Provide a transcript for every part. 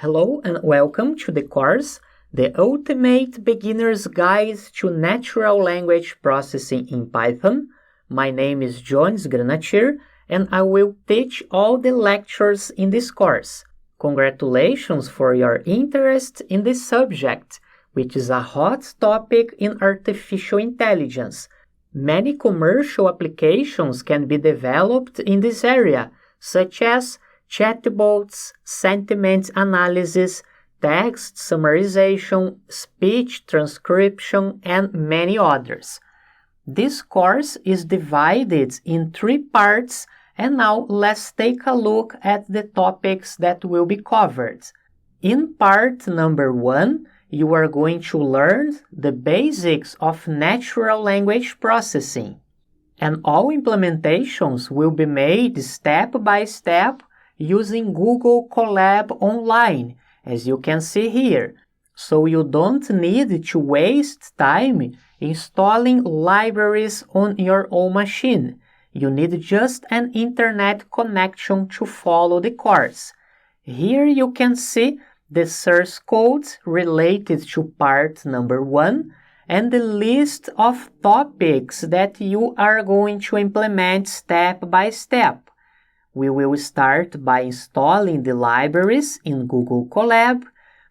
Hello and welcome to the course, The Ultimate Beginner's Guide to Natural Language Processing in Python. My name is Jones Granatier and I will teach all the lectures in this course. Congratulations for your interest in this subject, which is a hot topic in artificial intelligence. Many commercial applications can be developed in this area, such as chatbots, sentiment analysis, text summarization, speech transcription, and many others. This course is divided in 3 parts, and now let's take a look at the topics that will be covered. In part number 1, you are going to learn the basics of natural language processing, and all implementations will be made step by step using Google Colab Online, as you can see here, so you don't need to waste time installing libraries on your own machine. You need just an internet connection to follow the course. Here you can see the source code related to part number 1 and the list of topics that you are going to implement step by step. We will start by installing the libraries in Google Colab.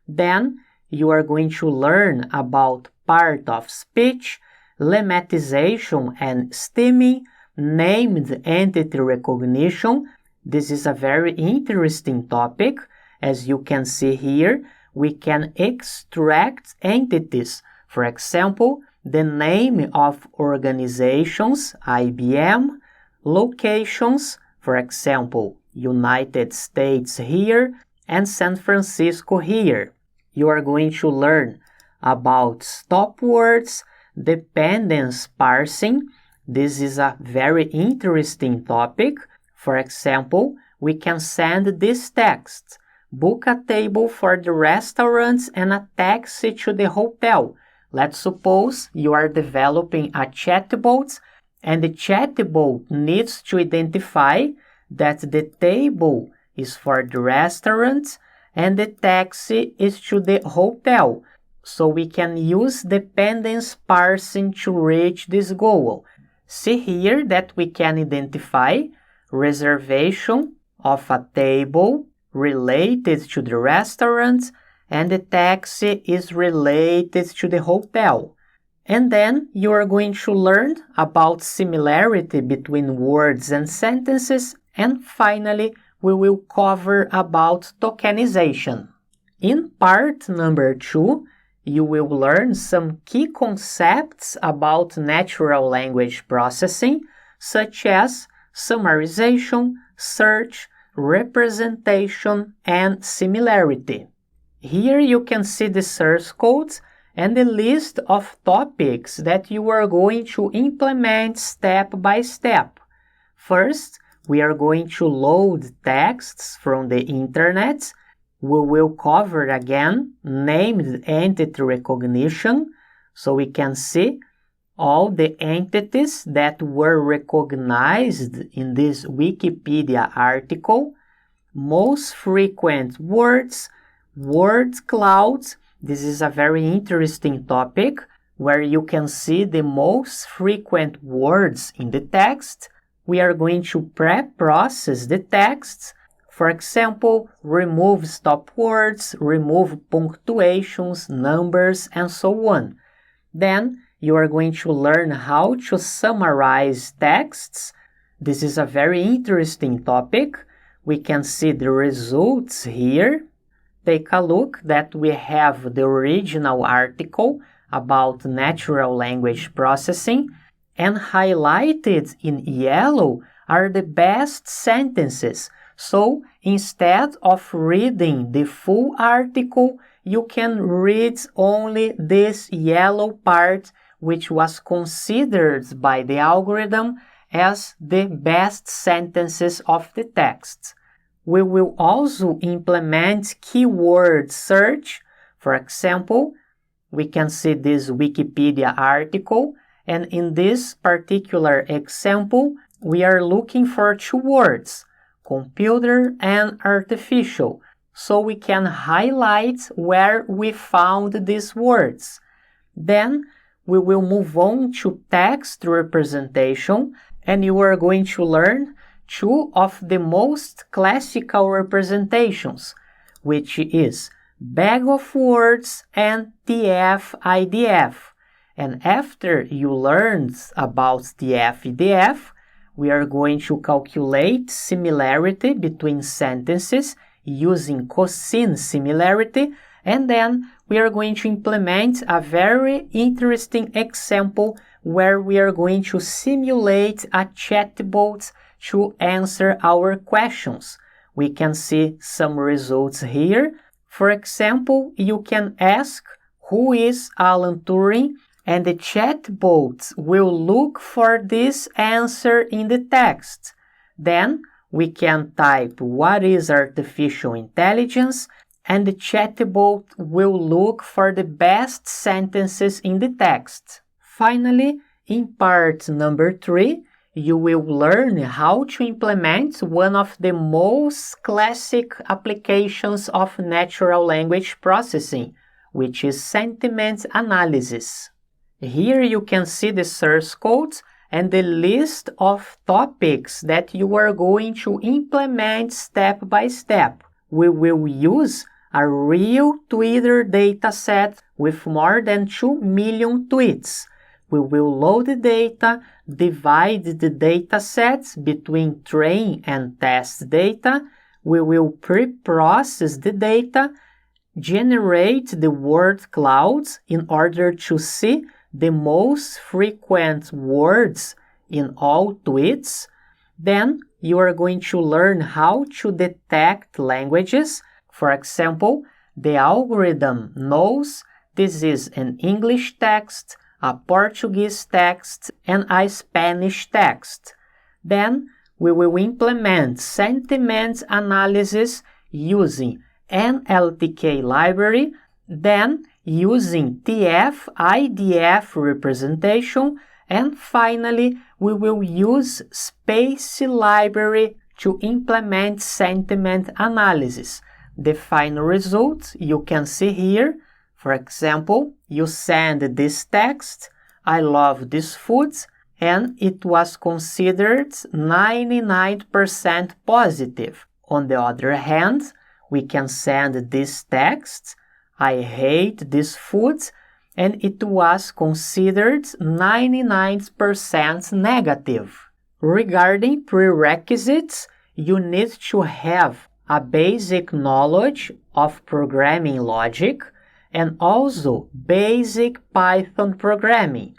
Then you are going to learn about part of speech, lemmatization and stemming, named entity recognition. This is a very interesting topic. As you can see here, we can extract entities. For example, the name of organizations, IBM, locations, for example, United States here and San Francisco here. You are going to learn about stop words, dependence parsing. This is a very interesting topic. For example, we can send this text: book a table for the restaurant and a taxi to the hotel. Let's suppose you are developing a chatbot and the chatbot needs to identify that the table is for the restaurant and the taxi is to the hotel. So we can use dependence parsing to reach this goal. See here that we can identify reservation of a table related to the restaurant and the taxi is related to the hotel. And then you are going to learn about similarity between words and sentences, and finally we will cover about tokenization. In part number 2, you will learn some key concepts about natural language processing, such as summarization, search, representation, and similarity. Here you can see the source codes and the list of topics that you are going to implement step by step. First, we are going to load texts from the internet. We will cover again named entity recognition, so we can see all the entities that were recognized in this Wikipedia article, most frequent words, word clouds. This is a very interesting topic where you can see the most frequent words in the text. We are going to pre-process the text. For example, remove stop words, remove punctuations, numbers, and so on. Then you are going to learn how to summarize texts. This is a very interesting topic. We can see the results here. Take a look that we have the original article about natural language processing, and highlighted in yellow are the best sentences. So instead of reading the full article, you can read only this yellow part, which was considered by the algorithm as the best sentences of the text. We will also implement keyword search. For example, we can see this Wikipedia article, and in this particular example, we are looking for 2 words: computer and artificial. so we can highlight where we found these words. Then we will move on to text representation, and you are going to learn two of the most classical representations, which is bag of words and TF-IDF. And after you learn about TF-IDF, we are going to calculate similarity between sentences using cosine similarity, and then we are going to implement a very interesting example where we are going to simulate a chatbot to answer our questions. We can see some results here. For example, you can ask, "Who is Alan Turing?" and the chatbot will look for this answer in the text. Then we can type "What is artificial intelligence?" and the chatbot will look for the best sentences in the text. Finally, in part number 3, you will learn how to implement one of the most classic applications of natural language processing, which is sentiment analysis. Here you can see the source code and the list of topics that you are going to implement step by step. We will use a real Twitter dataset with more than 2 million tweets. We will load the data, divide the datasets between train and test data. We will pre-process the data, generate the word clouds in order to see the most frequent words in all tweets. Then you are going to learn how to detect languages. For example, the algorithm knows this is an English text, a Portuguese text, and a Spanish text. Then we will implement sentiment analysis using NLTK library, then using TF-IDF representation, and finally we will use space library to implement sentiment analysis. The final result you can see here. For example, you send this text, "I love this food," and it was considered 99% positive. On the other hand, we can send this text, "I hate this food," and it was considered 99% negative. Regarding prerequisites, you need to have a basic knowledge of programming logic and also basic Python programming.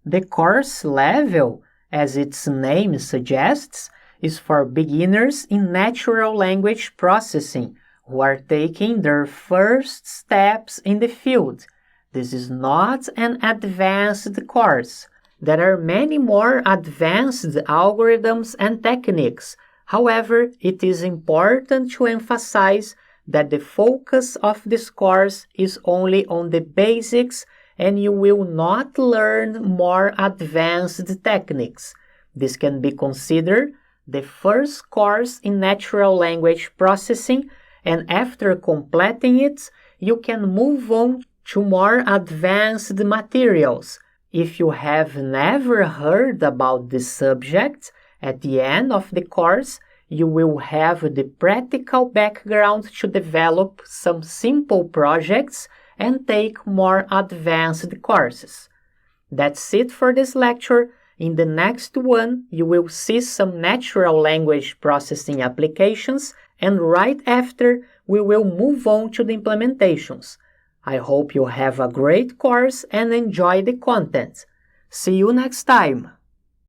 The course level, as its name suggests, is for beginners in natural language processing who are taking their first steps in the field. This is not an advanced course. There are many more advanced algorithms and techniques. However, it is important to emphasize that the focus of this course is only on the basics and you will not learn more advanced techniques. This can be considered the first course in natural language processing, and after completing it, you can move on to more advanced materials. If you have never heard about this subject, at the end of the course, you will have the practical background to develop some simple projects and take more advanced courses. That's it for this lecture. In the next one, you will see some natural language processing applications, and right after, we will move on to the implementations. I hope you have a great course and enjoy the content. See you next time!